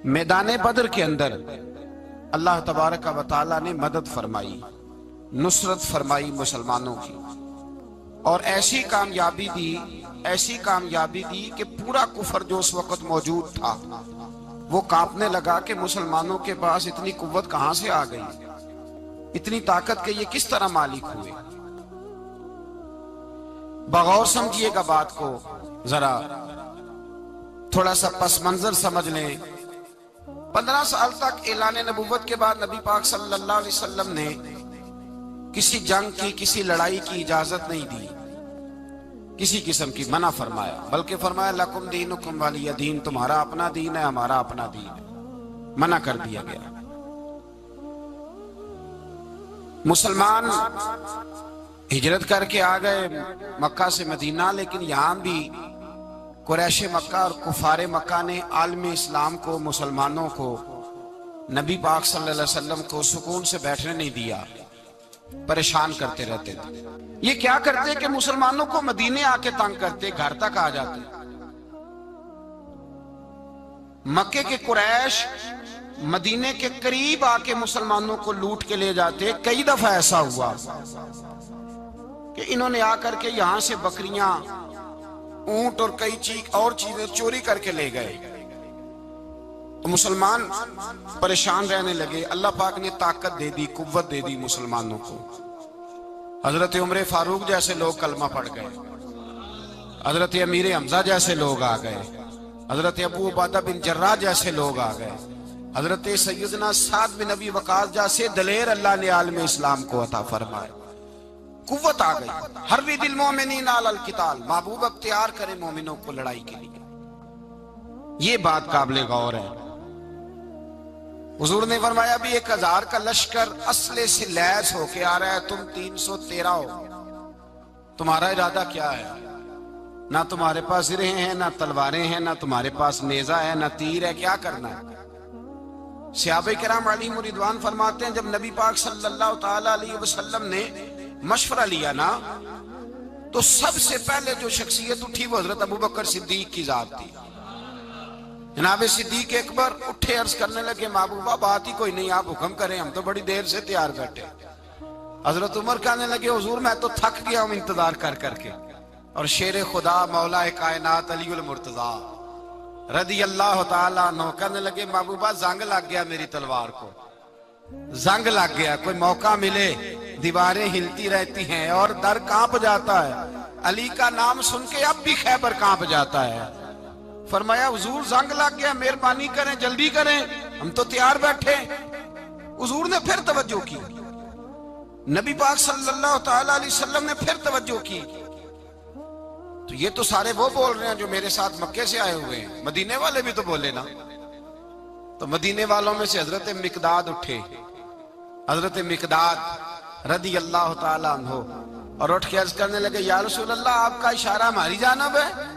میدان بدر کے اندر اللہ تبارک و تعالیٰ نے مدد فرمائی، نصرت فرمائی مسلمانوں کی، اور ایسی کامیابی دی کہ پورا کفر جو اس وقت موجود تھا وہ کانپنے لگا کہ مسلمانوں کے پاس اتنی قوت کہاں سے آ گئی، اتنی طاقت کہ یہ کس طرح مالک ہوئے۔ بغور سمجھیے گا بات کو، ذرا تھوڑا سا پس منظر سمجھ لیں۔ 15 سال تک اعلان نبوت کے بعد نبی پاک صلی اللہ علیہ وسلم نے کسی جنگ کی، کسی لڑائی کی اجازت نہیں دی، کسی قسم کی منع فرمایا، بلکہ فرمایا لکم دینکم ولی دین، تمہارا اپنا دین ہے، ہمارا اپنا دین ہے، منع کر دیا گیا۔ مسلمان ہجرت کر کے آ گئے مکہ سے مدینہ، لیکن یہاں بھی قریش مکہ اور کفار مکہ نے عالم اسلام کو، مسلمانوں کو، نبی پاک صلی اللہ علیہ وسلم کو سکون سے بیٹھنے نہیں دیا، پریشان کرتے رہتے تھے۔ یہ کیا کرتے کہ مسلمانوں کو مدینے آ کے تنگ کرتے، گھر تک آ جاتے۔ مکے کے قریش مدینے کے قریب آ کے مسلمانوں کو لوٹ کے لے جاتے۔ کئی دفعہ ایسا ہوا کہ انہوں نے آ کر کے یہاں سے بکریاں، اونٹ اور کئی اور چیزیں چوری کر کے لے گئے۔ تو مسلمان پریشان رہنے لگے۔ اللہ پاک نے طاقت دے دی، قوت دے دی مسلمانوں کو۔ حضرت عمر فاروق جیسے لوگ کلمہ پڑھ گئے، حضرت امیر حمزہ جیسے لوگ آ گئے، حضرت ابو عبیدہ بن جراح جیسے لوگ آ گئے، حضرت سیدنا سعد بن ابی وقاص جیسے دلیر اللہ نے عالم اسلام کو عطا فرمائے۔ قوت آ گئی۔ حرِّض المؤمنین علی القتال، محبوب اختیار کرے مومنوں کو لڑائی کے لیے۔ یہ بات قابل غور ہے۔ حضور نے فرمایا بھی 1000 کا لشکر اسلحے سے لیس ہو کے آ رہا ہے، تم 313 ہو، تمہارا ارادہ کیا ہے؟ نہ تمہارے پاس زرہیں ہیں، نہ تلواریں ہیں، نہ تمہارے پاس نیزہ ہے، نہ تیر ہے، کیا کرنا ہے؟ صحابہ کرام علیہم رضوان فرماتے ہیں جب نبی پاک صلی اللہ تعالی علیہ وسلم نے مشورہ لیا نا، تو سب سے پہلے جو شخصیت اٹھی وہ حضرت ابوبکر صدیق کی ذات تھی۔ جناب صدیق اکبر اٹھے، عرض کرنے لگے محبوبہ بات ہی کوئی نہیں، آپ حکم کریں، ہم تو بڑی دیر سے تیار بیٹھے۔ حضرت عمر کہنے لگے حضور میں تو تھک گیا ہوں انتظار کر کر کے۔ اور شیر خدا مولا کائنات علی المرتضیٰ رضی اللہ تعالیٰ عنہ کہنے لگے محبوبہ زنگ لگ گیا میری تلوار کو، زنگ لگ گیا، کوئی موقع ملے دیواریں ہلتی رہتی ہیں اور در کانپ جاتا ہے۔ علی کا نام سن کے اب بھی خیبر کانپ جاتا ہے۔ فرمایا حضور زنگ لگ گیا، مہربانی کریں، جلدی کریں، ہم تو تیار بیٹھے۔ حضور نے پھر توجہ کی، نبی پاک صلی اللہ تعالی علیہ وسلم نے پھر توجہ کی۔ تو یہ تو سارے وہ بول رہے ہیں جو میرے ساتھ مکے سے آئے ہوئے ہیں، مدینے والے بھی تو بولے نا۔ تو مدینے والوں میں سے حضرت مقداد اٹھے، حضرت مقداد رضی اللہ تعالیٰ عنہ، اور اٹھ کے عرض کرنے لگے یا رسول اللہ آپ کا اشارہ ہماری جانب ہے؟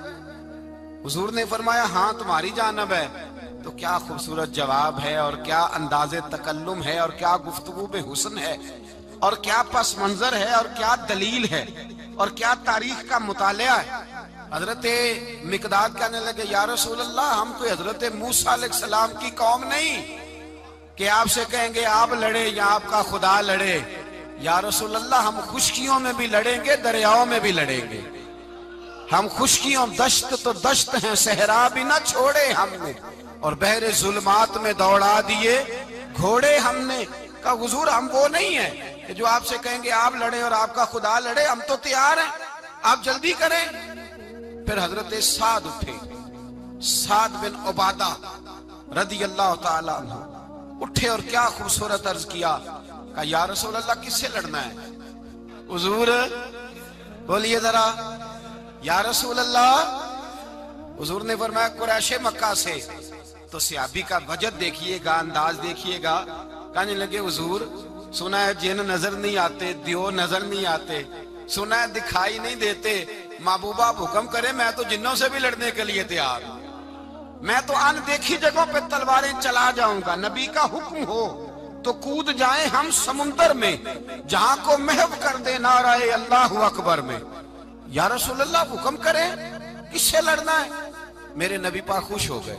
حضور نے فرمایا ہاں تمہاری جانب ہے۔ تو کیا خوبصورت جواب ہے، اور کیا انداز تکلم ہے، اور کیا گفتگو بے حسن ہے، اور کیا پس منظر ہے، اور کیا دلیل ہے، اور کیا تاریخ کا مطالعہ ہے۔ حضرت مقداد کہنے لگے یا رسول اللہ ہم کوئی حضرت موسیٰ علیہ السلام کی قوم نہیں کہ آپ سے کہیں گے آپ لڑے یا آپ کا خدا لڑے۔ یا رسول اللہ ہم خشکیوں میں بھی لڑیں گے، دریاؤں میں بھی لڑیں گے۔ ہم خشکیوں، دشت تو دشت ہیں، صحرا بھی نہ چھوڑے ہم نے، اور بحر ظلمات میں دوڑا دیے گھوڑے ہم نے۔ کہا حضور ہم وہ نہیں ہیں کہ جو آپ سے کہیں گے آپ لڑیں اور آپ کا خدا لڑے، ہم تو تیار ہیں، آپ جلدی کریں۔ پھر حضرت سعد اٹھے، سعد بن عبادہ رضی اللہ تعالیٰ عنہ اٹھے، اور کیا خوبصورت عرض کیا، کہا یا رسول اللہ کس سے لڑنا ہے؟ حضور بولیے ذرا یا رسول اللہ۔ حضور نے فرمایا قریش مکہ سے۔ تو صحابی کا وجد دیکھیے گا، انداز دیکھیے گا، کہنے لگے حضور سنا ہے جن نظر نہیں آتے، دیو نظر نہیں آتے، سنا ہے دکھائی نہیں دیتے، محبوبہ آپ حکم کریں، میں تو جنوں سے بھی لڑنے کے لیے تیار ہوں، میں تو ان دیکھی جگہوں پہ تلواریں چلا جاؤں گا، نبی کا حکم ہو تو کود جائیں ہم سمندر میں، جہاں کو محو کر دے نعرہ اللہ اکبر میں۔ یا رسول اللہ حکم کریں، کس سے لڑنا ہے؟ میرے نبی پاک خوش ہو گئے،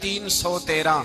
313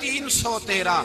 313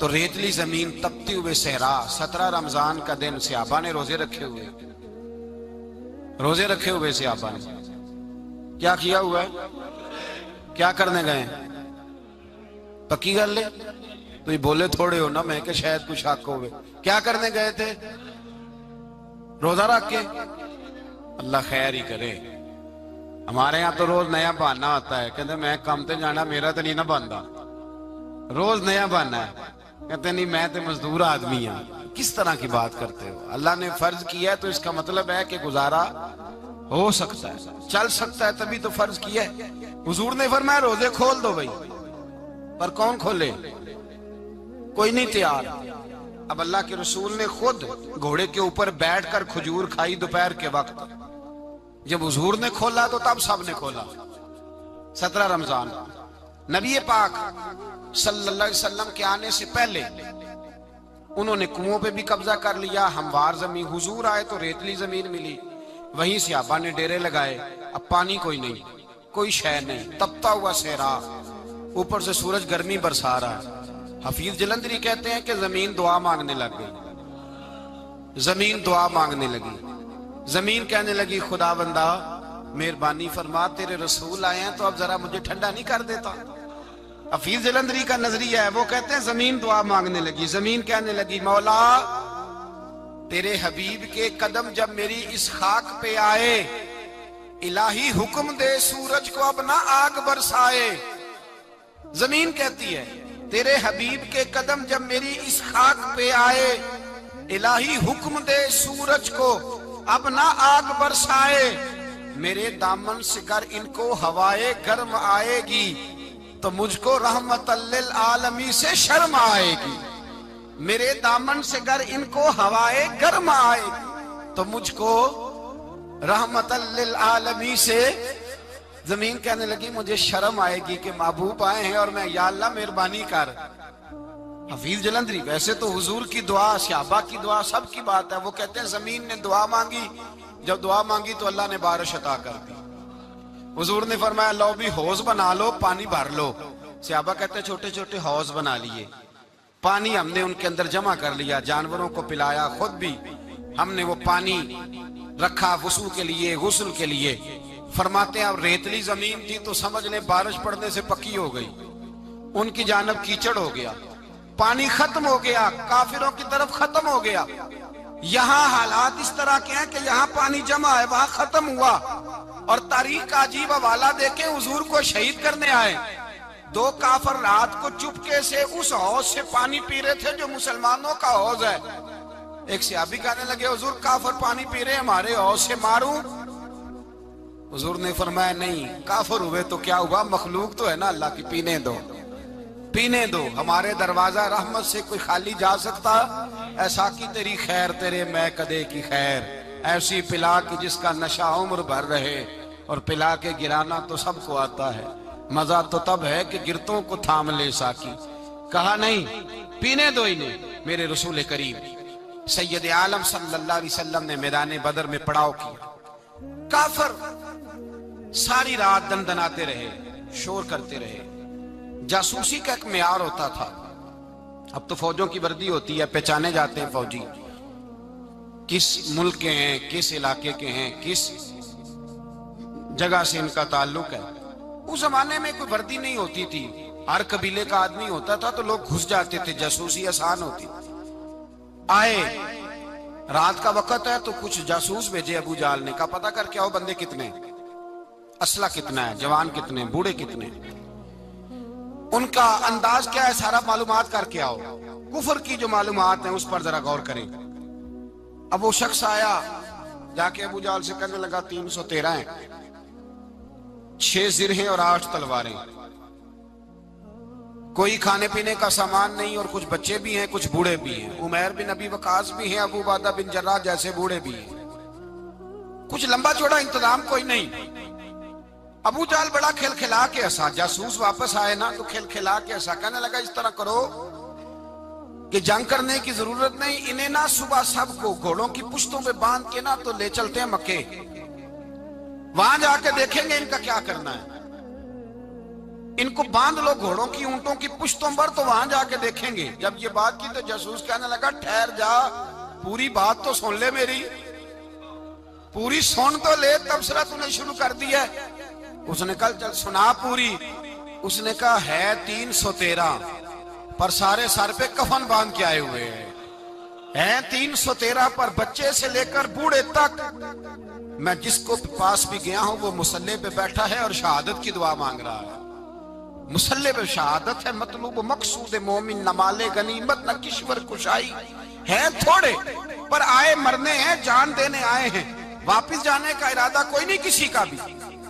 تو ریتلی زمین، تپتی ہوئے صحرا، 17 رمضان کا دن صحابہ نے روزے رکھے ہوئے صحابہ نے کیا کیا ہوا ہے؟ کیا کرنے گئے ہیں؟ پکی گل لے تو یہ بولے تھوڑے ہو نا، میں کہ شاید کچھ حق ہوئے. کیا کرنے گئے تھے؟ روزہ رکھ کے. اللہ خیر ہی کرے. ہمارے ہاں تو روز نیا بہانا آتا ہے، کہتے میں کام تے جانا، میرا تو نہیں نہ بنتا. روز نیا بہانا ہے، کہتے نہیں میں تو مزدور آدمی ہوں. کس طرح کی بات کرتے ہو؟ اللہ نے فرض کیا ہے تو اس کا مطلب ہے کہ گزارا ہو سکتا ہے، چل سکتا ہے، تبھی تو فرض کیا ہے. حضور نے فرمایا روزے کھول دو بھائی، پر کون کھولے؟ کوئی نہیں تیار. اب اللہ کے رسول نے خود گھوڑے کے اوپر بیٹھ کر کھجور کھائی دوپہر کے وقت. جب حضور نے کھولا تو تب سب نے کھولا. 17 رمضان نبی پاک صلی اللہ علیہ وسلم کے آنے سے پہلے انہوں نے کنووں پہ بھی قبضہ کر لیا، ہموار زمین. حضور آئے تو ریتلی زمین ملی، وہیں صحابہ نے ڈیرے لگائے. اب پانی کوئی نہیں، کوئی شے نہیں، تپتا ہوا صحرا، اوپر سے سورج گرمی برسا رہا ہے. حفیظ جلندری کہتے ہیں کہ زمین دعا مانگنے لگ گئی. زمین دعا مانگنے لگی. زمین کہنے لگی خدا بندہ مہربانی فرما، تیرے رسول آئے ہیں تو اب ذرا مجھے ٹھنڈا نہیں کر دیتا. حفیظ جلندری کا نظریہ ہے، وہ کہتے ہیں زمین دعا مانگنے لگی. زمین کہنے لگی مولا تیرے حبیب کے قدم جب میری اس خاک پہ آئے، الہی حکم دے سورج کو اب نہ آگ برسائے. زمین کہتی ہے تیرے حبیب کے قدم جب میری اس خاک پہ آئے، الہی حکم دے سورج کو اب نہ آگ برسائے. میرے دامن سے گر ان کو ہوائے گرم آئے گی تو مجھ کو رحمت للعالمین سے شرم آئے گی. میرے دامن سے گر ان کو ہوائے گرم آئے گی تو مجھ کو رحمت للعالمین سے. زمین کہنے لگی مجھے شرم آئے گی کہ محبوب آئے ہیں اور میں یا اللہ مہربانی کر. حفیظ جلندری ویسے تو حضور کی دعا، صحابہ کی دعا، سب کی بات ہے. وہ کہتے ہیں زمین نے دعا مانگی، جب دعا مانگی تو اللہ نے بارش عطا کر دی. حضور نے فرمایا لو بھی حوض بنا لو، پانی بھر لو. صحابہ کہتے ہیں چھوٹے چھوٹے حوض بنا لیے، پانی ہم نے ان کے اندر جمع کر لیا، جانوروں کو پلایا، خود بھی ہم نے وہ پانی رکھا وضو کے لیے، غسل کے لیے. فرماتے ہیں اب ریتلی زمین تھی تو سمجھ لیں بارش پڑنے سے پکی ہو گئی. ان کی جانب کیچڑ ہو گیا، پانی ختم ہو گیا، کافروں کی طرف ختم ہو گیا. یہاں حالات اس طرح کے ہیں کہ یہاں پانی جمع ہے، وہاں ختم ہوا. اور تاریخ کا عجیب حوالہ دیکھیں، حضور کو شہید کرنے آئے 2 کافر رات کو چپکے سے اس حوض سے پانی پی رہے تھے جو مسلمانوں کا حوض ہے. ایک صحابی کہنے لگے حضور کافر پانی پی رہے ہیں، ہمارے حوض سے ماروں؟ حضور نے فرمایا نہیں، کافر ہوئے تو کیا ہوا، مخلوق تو ہے نا اللہ کی، پینے دو پینے دو. ہمارے دروازہ رحمت سے کوئی خالی جا سکتا؟ ایسا کی تیری خیر تیرے میں کدے کی خیر، ایسی پلا کی جس کا نشہ عمر بھر رہے، اور پلا کے گرانا تو سب کو آتا ہے، مزہ تو تب ہے کہ گرتوں کو تھام لے ساکی. کہا نہیں، پینے دو انہیں. میرے رسول کریم سید عالم صلی اللہ علیہ وسلم نے میدان بدر میں پڑاؤ کیا. کافر ساری رات دندناتے رہے، شور کرتے رہے. جاسوسی کا ایک معیار ہوتا تھا. اب تو فوجوں کی وردی ہوتی ہے، پہچانے جاتے ہیں فوجی کس ملک کے ہیں، کس علاقے کے ہیں، کس جگہ سے ان کا تعلق ہے. اس زمانے میں کوئی وردی نہیں ہوتی تھی، ہر قبیلے کا آدمی ہوتا تھا تو لوگ گھس جاتے تھے، جاسوسی آسان ہوتی. آئے رات کا وقت ہے تو کچھ جاسوس بھیجے ابو جہل نے، کہا پتہ کر کے آؤ بندے کتنے، اسلحہ کتنا ہے، جوان کتنے، بوڑھے کتنے، ان کا انداز کیا ہے، سارا معلومات کر کے آؤ. کفر کی جو معلومات ہیں اس پر ذرا غور کریں. اب وہ شخص آیا، جا کے ابو جہل سے کہنے لگا 313 ہیں، 6 زرہیں اور 8 تلواریں، کوئی کھانے پینے کا سامان نہیں، اور کچھ بچے بھی ہیں، کچھ بوڑھے بھی ہیں، عمیر بن ابی وقاص بھی ہیں، ابو عبیدہ بن جراح جیسے بوڑھے بھی ہیں، کچھ لمبا چوڑا انتظام کوئی نہیں. ابو جہل بڑا کھل کھلا کے ہنسا. جاسوس واپس آئے نا تو کھل کھلا کے ہنسا، کہنے لگا اس طرح کرو کہ جنگ کرنے کی ضرورت نہیں، انہیں نا صبح سب کو گھوڑوں کی پشتوں پہ باندھ کے نا تو لے چلتے ہیں مکے، وہاں جا کے دیکھیں گے ان کا کیا کرنا ہے. ان کو باندھ لو گھوڑوں کی اونٹوں کی پشتوں پر تو وہاں جا کے دیکھیں گے. جب یہ بات کی تو جاسوس کہنے لگا ٹھہر جا, پوری بات تو سن لے, میری پوری سن تو لے, تبصرہ تو نے شروع کر دیا ہے. اس نے کہا چل سنا پوری. اس نے کہا ہے 313 پر سارے سر پہ کفن باندھ کے آئے ہوئے ہیں 313 پر بچے سے لے کر بوڑھے تک. میں جس کو پاس بھی گیا ہوں وہ مصلی پہ بیٹھا ہے اور شہادت کی دعا مانگ رہا ہے. مصلی پہ شہادت ہے, مطلوب مقصود مومن نہ مال غنیمت نہ کشور کشائی ہے, تھوڑے پر آئے مرنے ہیں, جان دینے آئے ہیں, واپس جانے کا ارادہ کوئی نہیں کسی کا بھی,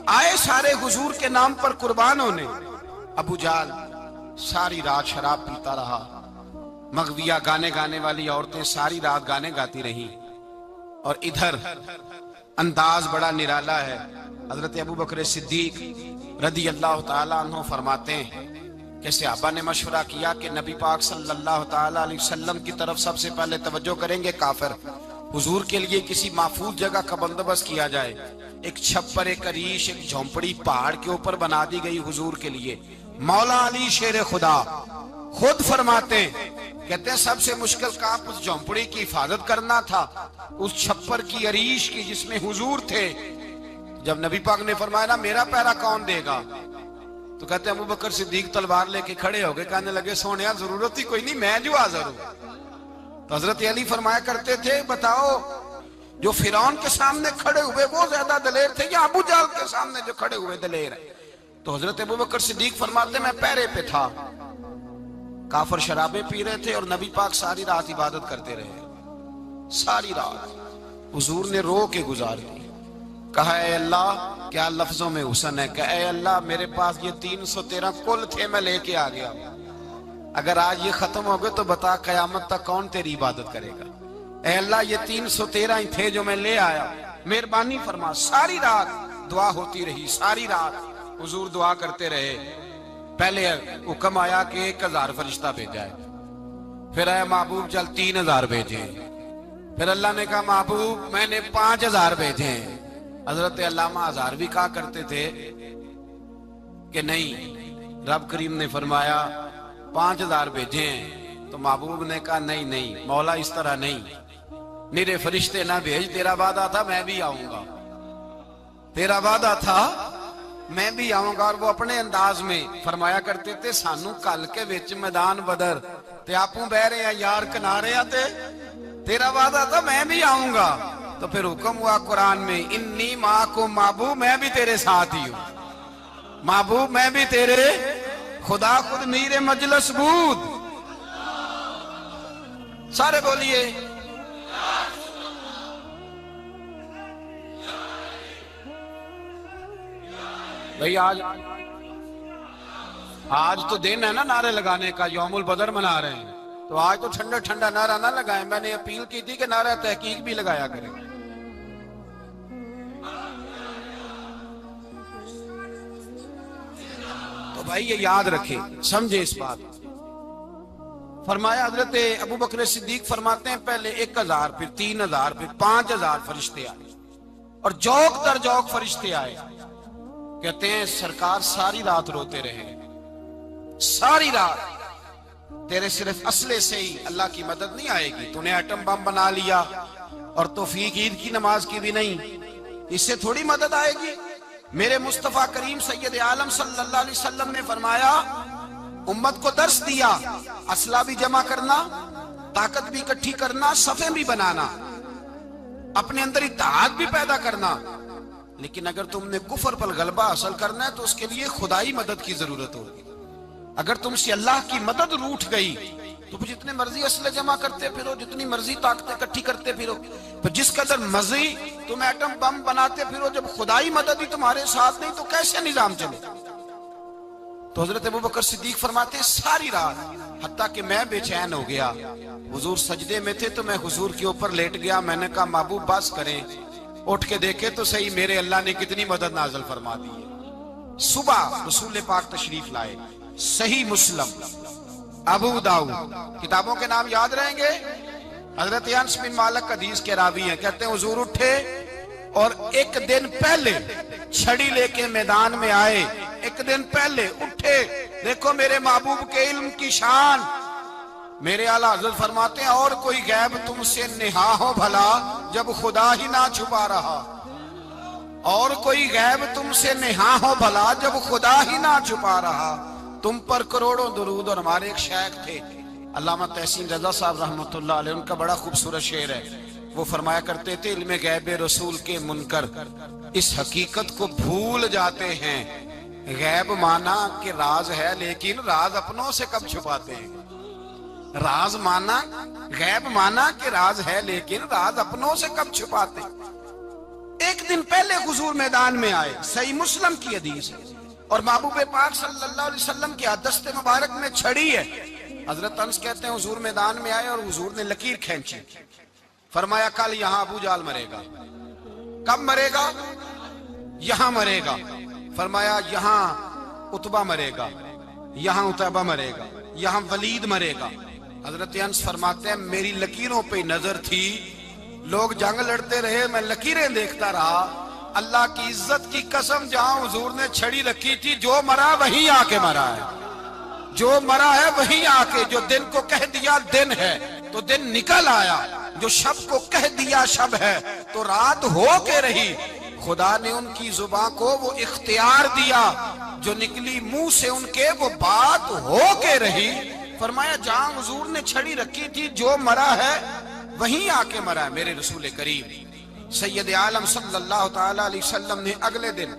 آئے سارے حضور کے نام پر قربان ہونے. ابو جہل ساری رات شراب پیتا رہا, مغویہ گانے گانے والی عورتیں ساری رات گانے گاتی رہیں, اور ادھر انداز بڑا نرالا ہے. حضرت ابو بکر صدیق رضی اللہ تعالیٰ عنہ فرماتے ہیں کہ صحابہ نے مشورہ کیا کہ نبی پاک صلی اللہ تعالیٰ علیہ وسلم کی طرف سب سے پہلے توجہ کریں گے کافر. حضور کے لیے کسی محفوظ جگہ کا بندوبست کیا جائے. ایک چھپر, ایک عریش, ایک جھونپڑی پہاڑ کے اوپر بنا دی گئی حضور کے لیے. مولا علی شیر خدا خود فرماتے ہیں, کہتے ہیں سب سے مشکل کام اس جھونپڑی کی حفاظت کرنا تھا, اس چھپر کی, عریش کی جس میں حضور تھے. جب نبی پاک نے فرمایا نا میرا پہرا کون دے گا, تو کہتے ہیں ابو بکر صدیق تلوار لے کے کھڑے ہو گئے, کہنے لگے سونیا ضرورت ہی کوئی نہیں, میں جو حاضر ہوں. تو حضرت علی فرمایا کرتے تھے بتاؤ جو فرعون کے سامنے کھڑے ہوئے وہ زیادہ دلیر تھے یا ابو جہل کے سامنے جو کھڑے ہوئے دلیر ہیں؟ تو حضرت ابو بکر صدیق فرماتے میں پہرے پہ تھا, کافر شرابیں پی رہے تھے اور نبی پاک ساری رات عبادت کرتے رہے, ساری رات حضور نے رو کے گزار دی. کہا اے اللہ, کیا لفظوں میں حسن ہے, کہ اے اللہ میرے پاس یہ 313 کل تھے, میں لے کے آ گیا, اگر آج یہ ختم ہو گئے تو بتا قیامت تک کون تیری عبادت کرے گا. اے اللہ یہ 313 ہی تھے جو میں لے آیا, مہربانی فرما. ساری رات دعا ہوتی رہی, ساری رات حضور دعا کرتے رہے. پہلے حکم آیا کہ 1000 فرشتہ بھیجا ہے, پھر آیا محبوب چل 3000 بھیجے, پھر اللہ نے کہا محبوب میں نے 5000 بھیجے. حضرت علامہ ہزار بھی کہا کرتے تھے کہ نہیں, رب کریم نے فرمایا 5000 بھیجے ہیں, تو محبوب نے کہا نہیں مولا اس طرح نہیں, میرے فرشتے نہ بھیج, تیرا وعدہ تھا میں بھی آؤں گا, تیرا وعدہ تھا میں بھی آؤں گا. اور وہ اپنے انداز میں فرمایا کرتے تھے سانو کل کے وچ میدان بدر تے آپوں بہ رہے ہیں یار کنارے آتے, تیرا وعدہ تھا میں بھی آؤں گا. تو پھر حکم ہوا قرآن میں انی معکم, محبوب میں بھی تیرے ساتھ ہی ہوں, محبوب میں بھی تیرے, خدا خود میر مجلس بود. سارے بولیے بھئی. آج تو دن ہے نا نعرے لگانے کا, یوم البدر منا رہے ہیں, تو آج تو ٹھنڈا ٹھنڈا نعرہ نہ لگائیں. میں نے اپیل کی تھی کہ نعرہ تحقیق بھی لگایا کریں. تو بھائی یہ یاد رکھیں, سمجھے اس بات. فرمایا حضرت ابو بکر صدیق فرماتے ہیں پہلے 1000 پھر 3000 پھر 5000 فرشتے آئے, اور جوک در جوک فرشتے آئے. کہتے ہیں سرکار ساری رات روتے رہے, ساری رات. تیرے صرف اسلحے سے ہی اللہ کی مدد نہیں آئے گی, تو نے ایٹم بم بنا لیا اور توفیق عید کی نماز کی بھی نہیں, اس سے تھوڑی مدد آئے گی. میرے مصطفیٰ کریم سید عالم صلی اللہ علیہ وسلم نے فرمایا, امت کو درس دیا, اسلحہ بھی جمع کرنا, طاقت بھی اکٹھی کرنا, صفیں بھی بنانا, اپنے اندر اتحاد بھی پیدا کرنا. لیکن اگر تم نے کفر پر غلبہ حاصل کرنا ہے تو اس کے لیے خدائی مدد کی ضرورت ہوگی. اگر تم سے اللہ کی مدد روٹ گئی تو جتنے مرضی اسلحے جمع کرتے پھرو, جتنی مرضی طاقتیں اکٹھی کرتے پھرو, پھر جس قدر مرضی تم ایٹم بم بناتے پھرو, جب خدائی مدد ہی تمہارے ساتھ نہیں تو کیسے نظام چلے. تو حضرت ابو بکر صدیق فرماتے ساری رات, حتیٰ کہ میں بے چین ہو گیا. حضور سجدے میں تھے تو میں حضور کے اوپر لیٹ گیا. میں نے کہا محبوب بس کریں, اٹھ کے دیکھے تو صحیح میرے اللہ نے کتنی مدد نازل فرما دی ہے. صبح رسول پاک تشریف لائے, صحیح مسلم, ابو داؤد, کتابوں کے نام یاد رہیں گے. حضرت انس بن مالک حدیث کے راوی ہیں, کہتے ہیں حضور اٹھے اور ایک دن پہلے چھڑی لے کے میدان میں آئے, ایک دن پہلے اٹھے، دیکھو میرے محبوب کے علم کی شان۔ میرے اعلیٰ حضرت فرماتے ہیں اور کوئی غیب تم سے نہا ہو بھلا جب خدا ہی نہ چھپا رہا، اور کوئی غیب تم سے نہا ہو بھلا جب خدا ہی نہ چھپا رہا۔ تم پر کروڑوں درود۔ اور ہمارے ایک شیخ تھے علامہ تحسین رضا صاحب رحمۃ اللہ علیہ، ان کا بڑا خوبصورت شعر ہے، وہ فرمایا کرتے تھے علم غیب رسول کے منکر اس حقیقت کو بھول جاتے ہیں، غیب مانا کہ راز ہے لیکن راز اپنوں سے کب چھپاتے ہیں۔ راز مانا، غیب مانا کہ راز ہے لیکن راز اپنوں سے کب چھپاتے ہیں۔ ایک دن پہلے حضور میدان میں آئے، صحیح مسلم کی حدیث ہے، اور محبوب پاک صلی اللہ علیہ وسلم کی دست مبارک میں چھڑی ہے۔ حضرت انس کہتے ہیں حضور میدان میں آئے اور حضور نے لکیر کھینچی، فرمایا کل یہاں ابو جال مرے گا۔ کب مرے گا؟ یہاں مرے گا۔ فرمایا یہاں عتبہ مرے گا، یہاں عتبہ مرے گا، یہاں ولید مرے گا۔ حضرت انس فرماتے ہیں میری لکیروں پہ نظر تھی، لوگ جنگ لڑتے رہے، میں لکیریں دیکھتا رہا۔ اللہ کی عزت کی قسم جہاں حضور نے چھڑی رکھی تھی، جو مرا وہیں آ کے مرا ہے، جو مرا ہے وہیں آ کے، جو دن کو کہہ دیا دن ہے تو دن نکل آیا، جو شب کو کہہ دیا شب ہے تو رات ہو کے رہی۔ خدا نے ان کی زباں کو وہ اختیار دیا، جو نکلی منہ سے ان کے وہ بات ہو کے رہی۔ فرمایا جہاں حضور نے چھڑی رکھی تھی، جو مرا ہے وہیں آ کے مرا ہے میرے رسول کریم سید عالم صلی اللہ تعالی علیہ وسلم نے اگلے دن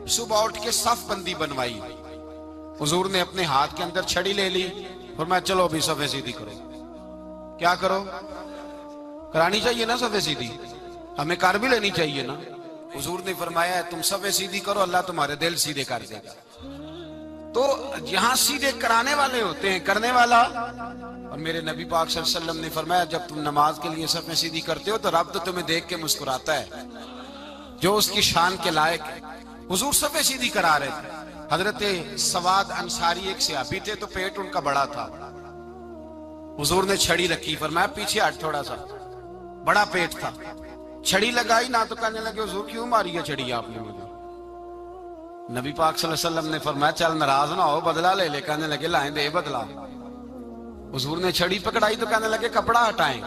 صبح اٹھ کے صف بندی بنوائی۔ حضور نے اپنے ہاتھ کے اندر چھڑی لے لی، فرمایا چلو ابھی صفیں سیدھی کرو۔ کیا کرو؟ کرانی چاہیے نا صفیں سیدھی، ہمیں کر بھی لینی چاہیے نا۔ حضور نے فرمایا تم صفیں سیدھی کرو، اللہ تمہارے دل سیدھے کر دے گا۔ تو یہاں سیدھے کرانے والے ہوتے ہیں، کرنے والا۔ اور میرے نبی پاک صلی اللہ علیہ وسلم نے فرمایا جب تم نماز کے لیے صفیں سیدھی کرتے ہو تو رب تو تمہیں دیکھ کے مسکراتا ہے، جو اس کی شان کے لائق ہے۔ حضور صفیں سیدھی کرا رہے تھے۔ حضرت سواد انصاری ایک صحابی تھے، تو پیٹ ان کا بڑا تھا۔ حضور نے چھڑی رکھی، فرمایا پیچھے ہٹ تھوڑا سا، بڑا پیٹ تھا۔ چھڑی لگائی نہ تو کہنے لگے حضور کیوں ماری ہے چھڑی آپ نے مجھے؟ نبی پاک صلی اللہ علیہ وسلم نے فرمایا چل ناراض نہ ہو، بدلہ لے لے۔ کہنے لگے لائیں دے بدلہ۔ حضور نے چھڑی پکڑائی تو کہنے لگے کپڑا ہٹائیں۔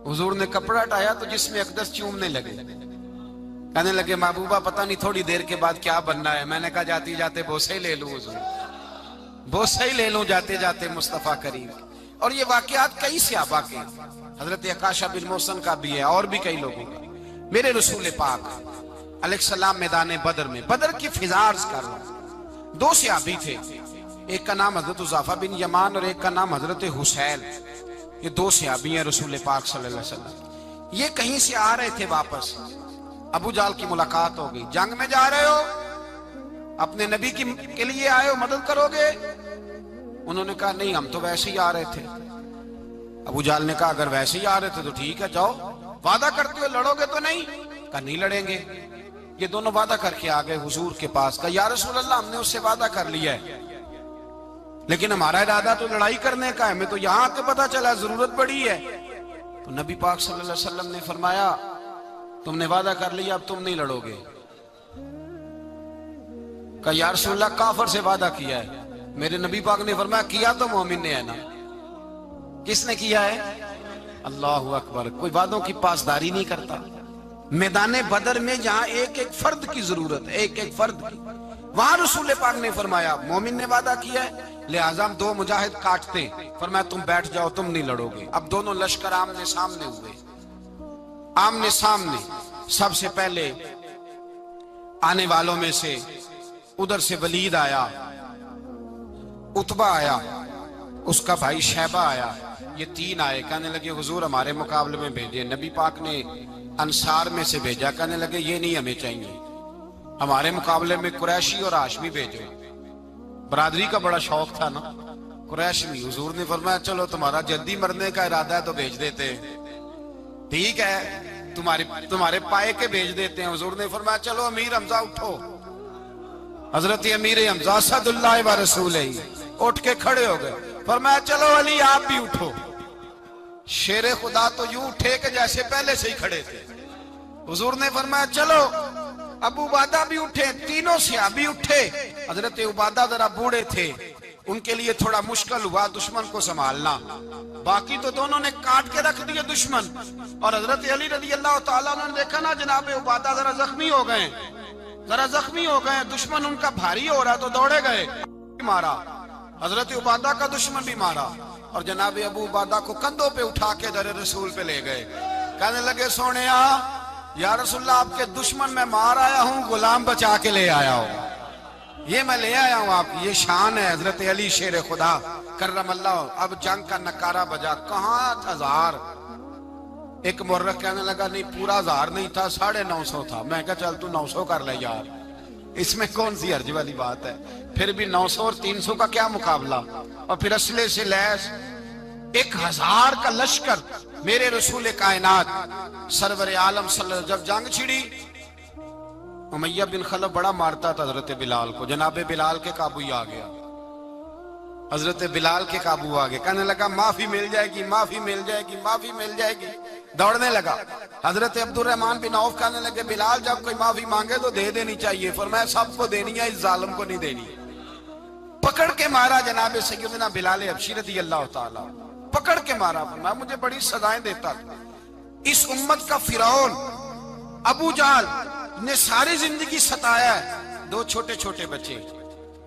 حضور نے کپڑا ہٹایا تو جس میں اقدس چومنے لگے، کہنے لگے محبوبہ پتہ نہیں تھوڑی دیر کے بعد کیا بننا ہے۔ میں نے کہا جاتی جاتے بوسے ہی لے لوں حضور، بوسے ہی لے لوں جاتے جاتے مصطفیٰ کریم۔ اور یہ واقعات کئی صحابہ کے، حضرت عکاشہ بن محسن کا بھی ہے اور بھی کئی لوگوں کا۔ میرے رسول پاک علیہ السلام میدان بدر میں، بدر کی فضا عرض کر رہا ہوں، دو صحابی تھے، ایک کا نام حضرت حذیفہ بن یمان اور ایک کا نام حضرت حسین۔ یہ دو صحابی ہیں رسول پاک صلی اللہ علیہ وسلم۔ یہ کہیں سے آ رہے تھے واپس، ابو جال کی ملاقات ہو گئی۔ جنگ میں جا رہے ہو، اپنے نبی کے لیے آئے ہو، مدد کرو گے؟ انہوں نے کہا نہیں ہم تو ویسے ہی آ رہے تھے۔ ابو جال نے کہا اگر ویسے ہی آ رہے تھے تو ٹھیک ہے جاؤ، وعدہ کرتے ہو لڑو گے تو نہیں؟ کہا نہیں لڑیں گے۔ یہ دونوں وعدہ کر کے آ گئے حضور کے پاس، کہا یا رسول اللہ ہم نے اس سے وعدہ کر لیا ہے، لیکن ہمارا ارادہ تو لڑائی کرنے کا ہے، ہمیں تو یہاں کے پتہ چلا ضرورت پڑی ہے۔ تو نبی پاک صلی اللہ علیہ وسلم نے فرمایا تم نے وعدہ کر لیا اب تم نہیں لڑو گے۔ کہا یا رسول اللہ کافر سے وعدہ کیا ہے۔ میرے نبی پاک نے فرمایا کیا تو مومن نے ہے نا۔ کس نے کیا ہے؟ اللہ اکبر۔ کوئی وعدوں کی پاسداری نہیں کرتا۔ میدان بدر میں جہاں ایک ایک فرد کی ضرورت ہے، ایک ایک فرد کی، وہاں رسول پاک نے فرمایا مومن نے وعدہ کیا ہے لہٰذا ہم دو مجاہد کاٹتے، فرمایا تم بیٹھ جاؤ تم نہیں لڑو گے۔ اب دونوں لشکر آمنے سامنے ہوئے، آمنے سامنے۔ سب سے پہلے آنے والوں میں سے ادھر سے ولید آیا، عتبہ آیا، اس کا بھائی شیبہ آیا، یہ تین آئے۔ کہنے لگے حضور ہمارے مقابلے میں بھیجے۔ نبی پاک نے انصار میں سے بھیجا، کہنے لگے یہ نہیں ہمیں چاہیے، ہمارے مقابلے میں قریشی اور ہاشمی بھیجو۔ برادری کا بڑا شوق تھا نا قریشی۔ حضور نے فرمایا چلو تمہارا جلدی مرنے کا ارادہ ہے تو بھیج دیتے ہیں، ٹھیک ہے تمہارے پائے کے بھیج دیتے ہیں۔ حضور نے فرمایا چلو امیر حمزہ اٹھو۔ حضرت امیر حمزہ اسد اللہ و رسولہ اٹھ کے کھڑے ہو گئے، فرمایا چلو علی آپ بھی اٹھو۔ شیر خدا تو یوں اٹھے کہ جیسے پہلے سے ہی کھڑے تھے۔ حضور نے فرمایا چلو ابو عبیدہ بھی اٹھے، تینوں صحابی اٹھے۔ حضرت عبادہ ذرا بوڑھے تھے, ان کے لیے تھوڑا مشکل ہوا دشمن کو سنبھالنا, باقی تو دونوں نے کاٹ کے رکھ دیے دشمن. اور حضرت علی رضی اللہ تعالیٰ عنہ نے دیکھا نا جناب عبادہ ذرا زخمی ہو گئے, دشمن ان کا بھاری ہو رہا تو دوڑے گئے, مارا حضرت عبادہ کا دشمن بھی مارا, اور جناب ابو عبادہ کو کندھوں پہ اٹھا کے در رسول پہ لے گئے. کہنے لگے سونیا یا رسول اللہ آپ کے دشمن میں مار آیا ہوں, غلام بچا کے لے آیا ہوں, یہ میں لے آیا ہوں آپ کی, یہ شان ہے حضرت علی شیر خدا کرم اللہ. اب جنگ کا نکارہ بجا, کہاں 1000, ایک مورخ کہنے لگا نہیں پورا 1000 نہیں تھا, 950 تھا. میں کہا چل تو 900 کر لے یار, اس میں کون سی حرج والی بات ہے, پھر بھی 900 اور 300 کا کیا مقابلہ. اور پھر اسلحے سے لیس 1000 کا لشکر, میرے رسول کائنات سرور عالم صلی اللہ علیہ وسلم جب جنگ چھڑی, امیہ بن خلف بڑا مارتا تھا حضرت بلال کو, جناب بلال کے قابو ہی آ گیا, حضرت بلال کے قابو آ گیا. کہنے لگا معافی مل جائے گی, معافی مل جائے گی, معافی مل جائے گی, دوڑنے لگا. حضرت عبد الرحمن بن عوف کہنے لگے بلال جب کوئی معافی مانگے تو دے دینی چاہیے, فرمایا سب کو دینی ہے, اس ظالم کو نہیں دینی. پکڑ کے مارا جناب سیدنا بلال حبشی رضی اللہ تعالیٰ, پکڑ کے مارا, فرمایا مجھے بڑی سزائیں دیتا. اس امت کا فرعون ابو جہل نے ساری زندگی ستایا ہے, 2 چھوٹے چھوٹے بچے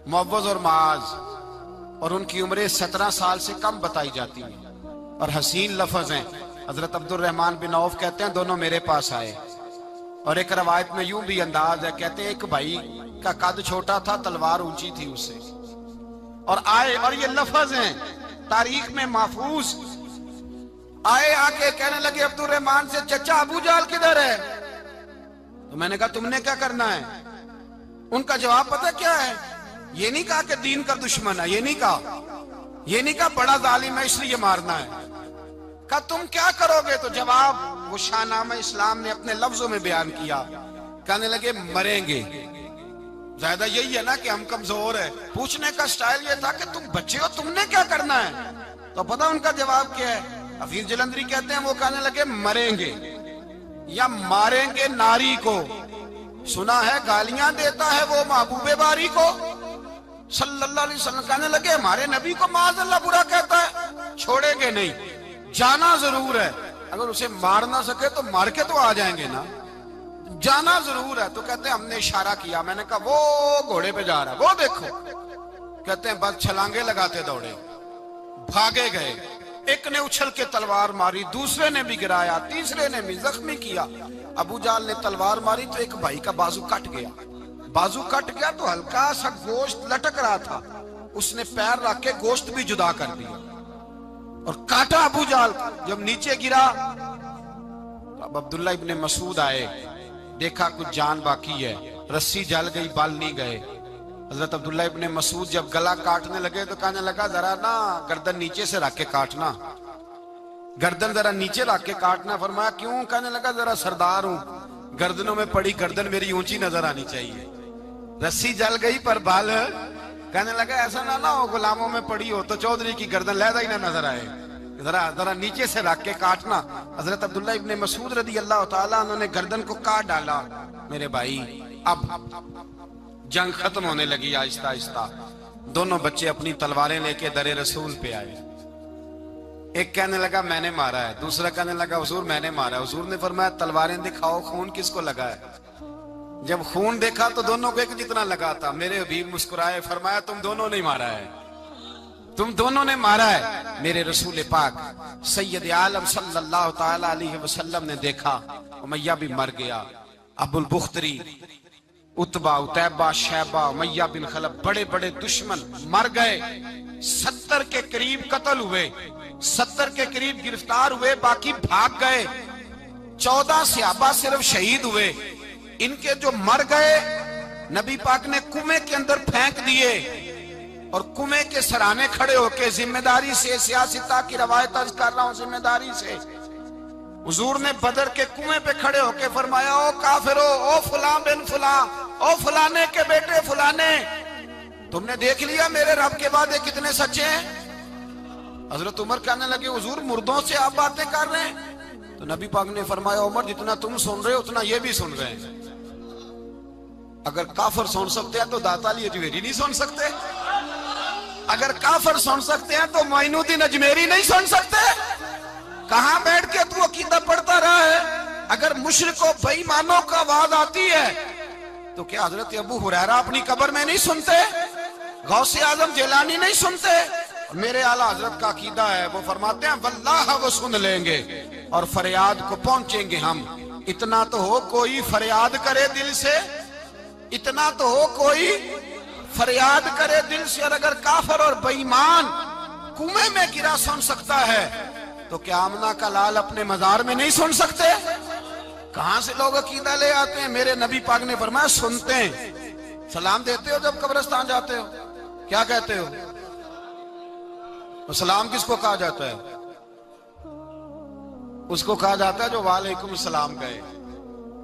معوذ اور معاذ, اور ان کی عمریں 17 سال سے کم بتائی جاتی ہیں, اور حسین لفظ ہیں. حضرت عبد الرحمن بن عوف کہتے ہیں دونوں میرے پاس آئے, اور ایک روایت میں یوں بھی انداز ہے, کہتے ہیں ایک بھائی کا قد چھوٹا تھا, تلوار اونچی تھی اس سے, اور آئے, اور یہ لفظ ہیں تاریخ میں محفوظ, آئے آ کے کہنے لگے عبد الرحمن سے چچا ابو جہل کدھر ہے. تو میں نے کہا تم نے کیا کرنا ہے. ان کا جواب پتہ کیا ہے, یہ نہیں کہا کہ دین کا دشمن ہے, یہ نہیں کہا بڑا ظالم ہے اس لیے مارنا ہے, کہا تم کیا کرو گے. تو جواب وہ شاہ نامہ اسلام نے اپنے لفظوں میں بیان کیا, کہنے لگے مریں گے. زیادہ یہی ہے نا کہ ہم کمزور ہے, پوچھنے کا سٹائل یہ تھا کہ تم بچے ہو, تم نے کیا کرنا ہے. تو پتہ ان کا جواب کیا ہے, حفیظ جلندری کہتے ہیں وہ کہنے لگے مریں گے یا ماریں گے ناری کو, سنا ہے گالیاں دیتا ہے وہ محبوب باری کو صلی اللہ علیہ وسلم. کہنے لگے ہمارے نبی کو معاذ اللہ برا کہتا ہے, چھوڑیں گے نہیں, جانا ضرور ہے, اگر اسے مار نہ سکے تو مار کے تو آ جائیں گے نا, جانا ضرور ہے. تو کہتے ہیں ہم نے اشارہ کیا, میں نے کہا وہ گھوڑے پہ جا رہا ہے, وہ دیکھو. کہتے ہیں بس چھلانگے لگاتے دوڑے, بھاگے گئے, ایک نے اچھل کے تلوار ماری, دوسرے نے بھی گرایا, تیسرے نے بھی زخمی کیا. ابو جہل نے تلوار ماری تو ایک بھائی کا بازو کٹ گیا, تو ہلکا سا گوشت لٹک رہا تھا, اس نے پیر رکھ کے گوشت بھی جدا کر دیا اور کاٹا ابو جہل. جب نیچے گرا اب عبداللہ ابن مسعود آئے, دیکھا کچھ جان باقی ہے, رسی جل گئی, بال نہیں گئے. حضرت عبداللہ ابن مسعود جب گلا کاٹنے لگے تو کہنے لگا ذرا نا گردن نیچے سے رکھ کے کاٹنا, گردن ذرا نیچے رکھ کے کاٹنا. فرمایا کیوں. کہنے لگا ذرا سردار ہوں, گردنوں میں پڑی گردن میری اونچی نظر آنی چاہیے, رسی جل گئی پر بال. کہنے لگا ایسا نہ ہو غلاموں میں پڑی ہو تو چودھری کی گردن لہذا ہی نہ نظر آئے, ذرا نیچے سے رکھ کے کاٹنا. حضرت عبداللہ ابن مسعود رضی اللہ تعالیٰ انہوں نے گردن کو کاٹ ڈالا. میرے بھائی اب جنگ ختم ہونے لگی آہستہ آہستہ, دونوں بچے اپنی تلواریں لے کے در رسول پہ آئے. ایک کہنے لگا میں نے مارا ہے, دوسرا کہنے لگا حضور میں نے مارا ہے. حضور نے فرمایا تلواریں دکھاؤ, خون کس کو لگا ہے. جب خون دیکھا تو دونوں کو ایک جتنا لگا تھا. میرے حبیب مسکرائے, فرمایا تم دونوں نے مارا ہے, تم دونوں نے مارا ہے. میرے رسول پاک سید عالم صلی اللہ تعالی علیہ وسلم نے دیکھا امیہ بھی مر گیا. ابو البختری, عتبہ, عتیبہ, شیبہ, امیہ بن خلف, بڑے بڑے دشمن مر گئے. 70 کے قریب قتل ہوئے, 70 کے قریب گرفتار ہوئے, باقی بھاگ گئے. 14 صحابہ صرف شہید ہوئے. ان کے جو مر گئے نبی پاک نے کنویں کے اندر پھینک دیے, اور کنویں کے سرانے کھڑے ہو کے ذمہ داری سے, سیاستہ کی روایت عرض کر رہا ہوں, ذمہ داری سے حضور نے بدر کے کنویں پہ کھڑے ہو کے فرمایا او کافرو, او فلاں بن فلاں, او فلانے کے بیٹے فلانے, تم نے دیکھ لیا میرے رب کے وعدے کتنے سچے ہیں. حضرت عمر کہنے لگے حضور مردوں سے آپ باتیں کر رہے ہیں. تو نبی پاک نے فرمایا عمر جتنا تم سن رہے ہو اتنا یہ بھی سن رہے ہیں. اگر کافر سن سکتے ہیں تو داتا علی اجمیری نہیں سن سکتے؟ اگر کافر سن سکتے ہیں تو معین الدین اجمیری نہیں سن سکتے؟ کہاں بیٹھ کے تو عقیدہ پڑھتا رہا ہے؟ اگر مشرکوں بے ایمانوں کا آواز آتی ہے تو کیا حضرت ابو ہریرہ اپنی قبر میں نہیں سنتے؟ غوث اعظم جیلانی نہیں سنتے؟ میرے اعلیٰ حضرت کا عقیدہ ہے، وہ فرماتے ہیں واللہ وہ سن لیں گے اور فریاد کو پہنچیں گے ہم۔ اتنا تو ہو کوئی فریاد کرے دل سے، اتنا تو ہو کوئی فریاد کرے دل سے، اور اگر کافر اور بے ایمان کنویں میں گرا سن سکتا ہے تو کیا آمنہ کا لال اپنے مزار میں نہیں سن سکتے؟ کہاں سے لوگ عقیدہ لے آتے ہیں؟ میرے نبی پاک نے فرمایا سنتے ہیں۔ سلام دیتے ہو جب قبرستان جاتے ہو؟ کیا کہتے ہو؟ سلام کس کو کہا جاتا ہے؟ اس کو کہا جاتا ہے جو وعلیکم السلام کہے،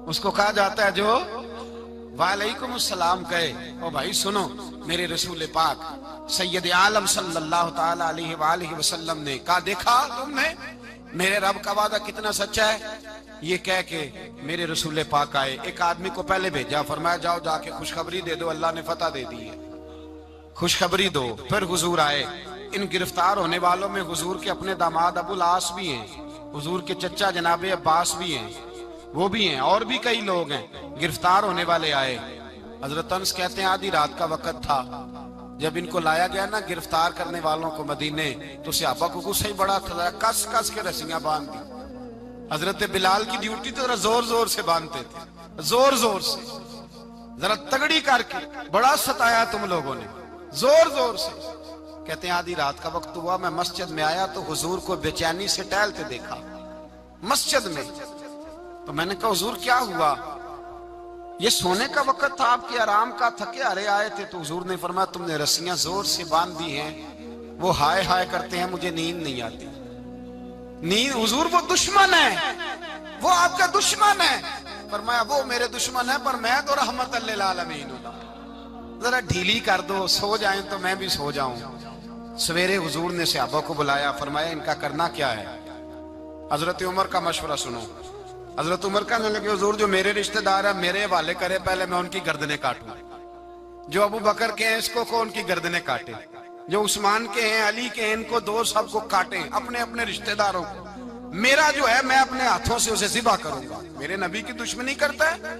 اس کو کہا جاتا ہے جو وعلیکم السلام کہے۔ او بھائی سنو، میرے رسول پاک سید عالم صلی اللہ تعالی علیہ وآلہ وسلم نے کہا دیکھا تم نے میرے رب کا وعدہ کتنا سچا ہے؟ یہ کہہ کے میرے رسول پاک آئے، ایک آدمی کو پہلے بھیجا، فرمایا جاؤ جا کے خوشخبری دے دو، اللہ نے فتح دے دی ہے، خوشخبری دو۔ پھر حضور آئے، ان گرفتار ہونے والوں میں حضور کے اپنے داماد ابو العاص بھی ہیں، حضور کے چچا جناب عباس بھی ہیں، وہ بھی ہیں، اور بھی کئی لوگ ہیں گرفتار ہونے والے آئے۔ حضرت انس کہتے ہیں آدھی رات کا وقت تھا، جب ان کو لایا گیا نا گرفتار کرنے والوں کو مدینے، تو صحابہ کو غصہ ہی بڑا تھا، کس کس کے رسیاں باندھ دی۔ حضرت بلال کی ڈیوٹی تو ذرا زور زور سے باندھتے تھے، زور زور سے، ذرا تگڑی کر کے، بڑا ستایا تم لوگوں نے، زور زور سے۔ کہتے ہیں آدھی رات کا وقت ہوا، میں مسجد میں آیا تو حضور کو بے چینی سے ٹہلتے دیکھا مسجد میں، تو میں نے کہا حضور کیا ہوا؟ یہ سونے کا وقت تھا آپ کے آرام کا، تھکے ہارے آئے تھے، تو حضور نے فرمایا تم نے رسیاں زور سے باندھ دی ہیں، وہ ہائے ہائے کرتے ہیں، مجھے نیند نہیں آتی۔ نیند حضور وہ دشمن ہے، وہ آپ کا دشمن ہے۔ فرمایا وہ میرے دشمن ہے پر میں تو رحمت للعالمین ہوں، ذرا ڈھیلی کر دو، سو جائیں تو میں بھی سو جاؤں۔ سویرے حضور نے صحابہ کو بلایا، فرمایا ان کا کرنا کیا ہے؟ حضرت عمر کا مشورہ سنو۔ حضرت عمر کہنے لگے حضور جو میرے رشتہ دار ہیں میرے حوالے کرے، پہلے میں ان کی گردنیں کاٹوں، جو ابو بکر کے ہیں اس کو ان کی گردنیں کاٹے، جو عثمان کے ہیں علی کے ہیں ان کو دو، سب کو کاٹیں، اپنے اپنے رشتہ داروں کو۔ میرا جو ہے میں اپنے ہاتھوں سے اسے ذبح کروں گا، میرے نبی کی دشمنی کرتا ہے۔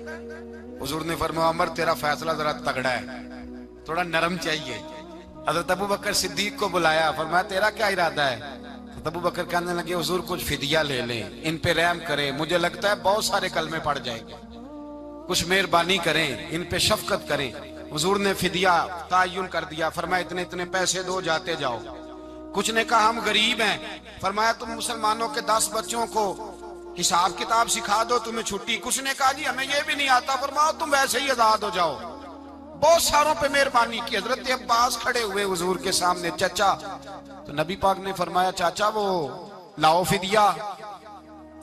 حضور نے فرمایا عمر تیرا فیصلہ ذرا تگڑا ہے، تھوڑا نرم چاہیے۔ حضرت ابو بکر صدیق کو بلایا، فرمایا تیرا کیا ارادہ ہے؟ حضرت ابو بکر کہنے لگے حضور کچھ فدیہ لے لیں، ان پہ رحم کریں، مجھے لگتا ہے بہت سارے کلمے پڑ جائیں گے، کچھ مہربانی کریں، ان پہ شفقت کریں۔ حضور نے فدیہ تعین کر دیا، فرمایا اتنے اتنے پیسے دو، جاتے جاؤ۔ کچھ نے کہا ہم غریب ہیں، فرمایا تم مسلمانوں کے 10 بچوں کو حساب کتاب سکھا دو، تمہیں چھٹی۔ کچھ نے کہا جی ہمیں یہ بھی نہیں آتا، فرمایا تم ویسے ہی آزاد ہو جاؤ۔ بہت ساروں پہ مہربانی کی۔ حضرت عباس کھڑے ہوئے حضور کے سامنے، چچا، تو نبی پاک نے فرمایا چاچا وہ لاؤ فدیہ۔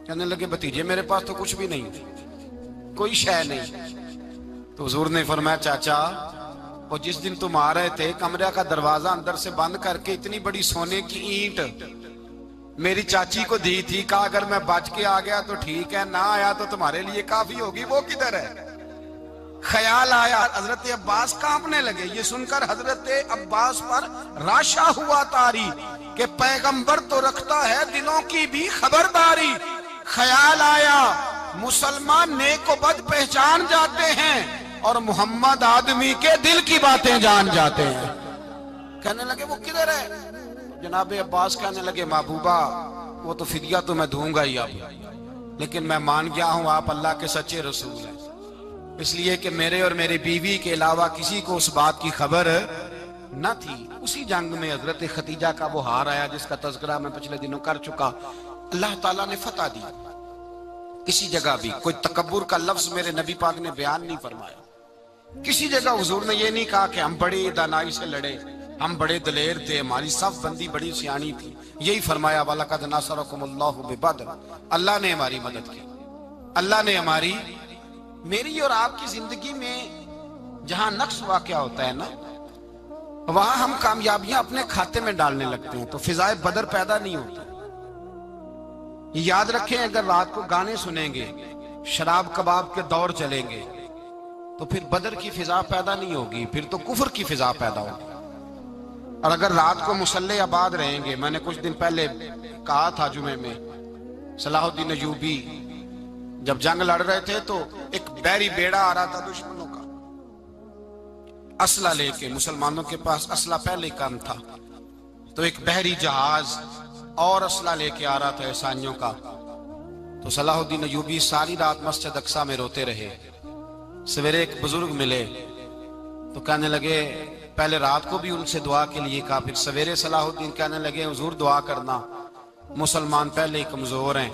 کہنے لگے بھتیجے میرے پاس تو کچھ بھی نہیں، کوئی شے نہیں۔ تو حضور نے فرمایا چاچا وہ جس دن تم آ رہے تھے کمرے کا دروازہ اندر سے بند کر کے اتنی بڑی سونے کی اینٹ میری چاچی کو دی تھی، کہا اگر میں بچ کے آ گیا تو ٹھیک ہے، نہ آیا تو تمہارے لیے کافی ہوگی، وہ کدھر ہے؟ خیال آیا، حضرت عباس کانپنے لگے۔ یہ سن کر حضرت عباس پر راشا ہوا طاری کہ پیغمبر تو رکھتا ہے دلوں کی بھی خبرداری۔ خیال آیا مسلمان نیک و بد پہچان جاتے ہیں اور محمد آدمی کے دل کی باتیں جان جاتے ہیں۔ کہنے لگے وہ کدھر ہے؟ جناب عباس کہنے لگے محبوبہ وہ تو فدیہ تو میں دوں گا ہی اب، لیکن میں مان گیا ہوں آپ اللہ کے سچے رسول ہیں، اس لیے کہ میرے اور میری بیوی کے علاوہ کسی کو اس بات کی خبر نہ تھی۔ اسی جنگ میں حضرت خدیجہ کا وہ ہار آیا جس کا تذکرہ میں پچھلے دنوں کر چکا، اللہ تعالیٰ نے فتح دی۔ کسی جگہ بھی کوئی تکبر کا لفظ میرے نبی پاک نے بیان نہیں فرمایا، کسی جگہ حضور نے یہ نہیں کہا کہ ہم بڑی دانائی سے لڑے، ہم بڑے دلیر تھے، ہماری صف بندی بڑی سیانی تھی۔ یہی فرمایا وَلَقَدْ نَصَرَكُمُ اللَّهُ بِبَدْرٍ، اللہ نے ہماری مدد کی، اللہ نے ہماری۔ میری اور آپ کی زندگی میں جہاں نقص واقع ہوتا ہے نا، وہاں ہم کامیابیاں اپنے کھاتے میں ڈالنے لگتے ہیں تو فضائے بدر پیدا نہیں ہوتی۔ یاد رکھیں اگر رات کو گانے سنیں گے، شراب کباب کے دور چلیں گے، تو پھر بدر کی فضا پیدا نہیں ہوگی، پھر تو کفر کی فضا پیدا ہوگی۔ اور اگر رات کو مسلح آباد رہیں گے، میں نے کچھ دن پہلے کہا تھا جمعے میں، صلاح الدین ایوبی جب جنگ لڑ رہے تھے تو ایک بحری بیڑا آ رہا تھا دشمنوں کا اسلحہ لے کے، مسلمانوں کے پاس اسلحہ پہلے کم تھا، تو ایک بحری جہاز اور اسلحہ لے کے آ رہا تھا عیسائیوں کا۔ تو صلاح الدین ایوبی ساری رات مسجد اقصی میں روتے رہے۔ سویرے ایک بزرگ ملے تو کہنے لگے، پہلے رات کو بھی ان سے دعا کے لیے کہا، پھر سویرے صلاح الدین کہنے لگے حضور دعا کرنا، مسلمان پہلے ہی کمزور ہیں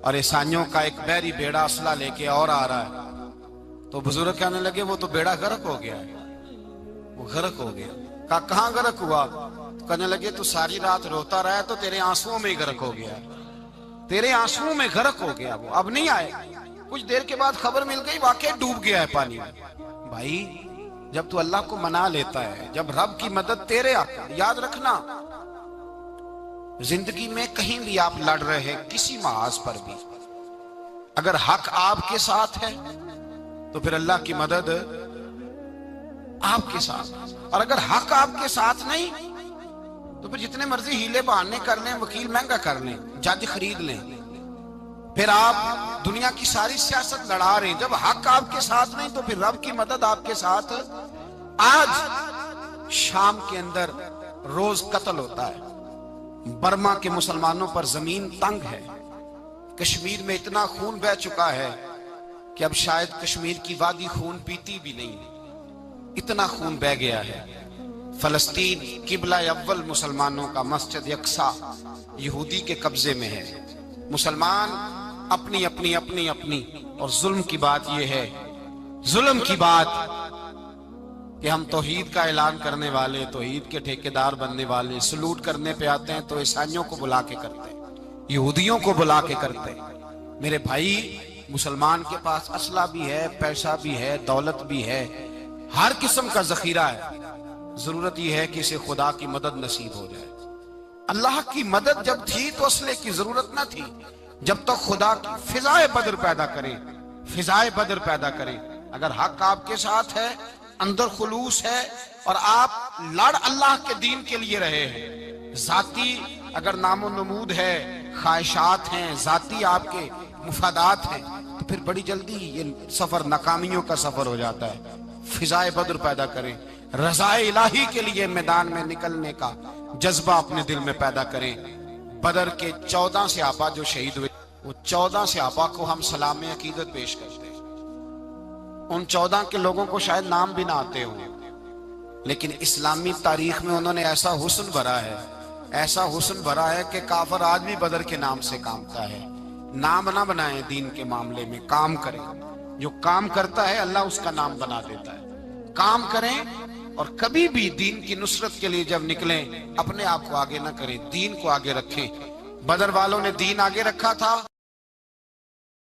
اور عیسائیوں کا ایک بحری بیڑا اسلحہ لے کے اور آ رہا ہے۔ تو بزرگ کہنے لگے وہ تو بیڑا غرق ہو گیا ہے، وہ غرق ہو گیا۔ کہا کہاں غرق ہوا؟ تو کہنے لگے تو ساری رات روتا رہا تو تیرے آنسوؤں میں ہی غرق ہو گیا، تیرے آنسوؤں میں غرق ہو گیا، وہ اب نہیں آئے۔ کچھ دیر کے بعد خبر مل گئی واقعی ڈوب گیا ہے پانی میں۔ بھائی جب تو اللہ کو منا لیتا ہے، جب رب کی مدد تیرے آتا ہے، یاد رکھنا زندگی میں کہیں بھی آپ لڑ رہے ہیں، کسی محاذ پر بھی، اگر حق آپ کے ساتھ ہے تو پھر اللہ کی مدد آپ کے ساتھ، اور اگر حق آپ کے ساتھ نہیں تو پھر جتنے مرضی ہیلے بہانے کر لیں، وکیل مہنگا کر لیں، جج خرید لیں، پھر آپ دنیا کی ساری سیاست لڑا رہے ہیں، جب حق آپ کے ساتھ نہیں تو پھر رب کی مدد آپ کے ساتھ۔ آج شام کے اندر روز قتل ہوتا ہے، برما کے مسلمانوں پر زمین تنگ ہے، کشمیر میں اتنا خون بہہ چکا ہے کہ اب شاید کشمیر کی وادی خون پیتی بھی نہیں، اتنا خون بہہ گیا ہے۔ فلسطین قبلہ اول مسلمانوں کا مسجد اقصی یہودی کے قبضے میں ہے، مسلمان اپنی اپنی اپنی اپنی، اور ظلم کی بات یہ ہے، ظلم کی بات کہ ہم توحید کا اعلان کرنے والے، توحید کے ٹھیکیدار بننے والے، سلوٹ کرنے پہ آتے ہیں تو عیسائیوں کو بلا کے کرتے ہیں، یہودیوں کو بلا کے کرتے ہیں۔ میرے بھائی مسلمان کے پاس اسلحہ بھی ہے، پیسہ بھی ہے، دولت بھی ہے، ہر قسم کا ذخیرہ ہے، ضرورت یہ ہے کہ اسے خدا کی مدد نصیب ہو جائے۔ اللہ کی مدد جب تھی تو اسلحے کی ضرورت نہ تھی، جب تک خدا کی فضائے بدر پیدا کریں، فضائے بدر پیدا کریں۔ اگر حق آپ کے ساتھ ہے، اندر خلوص ہے، اور آپ لڑ اللہ کے دین کے لیے رہے ہیں، ذاتی اگر نام و نمود ہے، خواہشات ہیں، ذاتی آپ کے مفادات ہیں، تو پھر بڑی جلدی یہ سفر ناکامیوں کا سفر ہو جاتا ہے۔ فضائے بدر پیدا کریں، رضائے الہی کے لیے میدان میں نکلنے کا جذبہ اپنے دل میں پیدا کریں۔ بدر کے 14 صحابہ جو شہید ہوئے، وہ 14 صحابہ کو ہم سلام عقیدت پیش کرتے ہیں۔ ان 14 کے لوگوں کو شاید نام بھی نہ آتے ہوں، لیکن اسلامی تاریخ میں انہوں نے ایسا حسن بھرا ہے، ایسا حسن بھرا ہے کہ کافر آج بھی بدر کے نام سے کامتا ہے۔ نام نہ بنائیں دین کے معاملے میں، کام کریں، جو کام کرتا ہے اللہ اس کا نام بنا دیتا ہے۔ کام کریں، اور کبھی بھی دین کی نصرت کے لیے جب نکلیں اپنے آپ کو آگے نہ کریں، دین کو آگے رکھیں۔ بدر والوں نے دین آگے رکھا تھا۔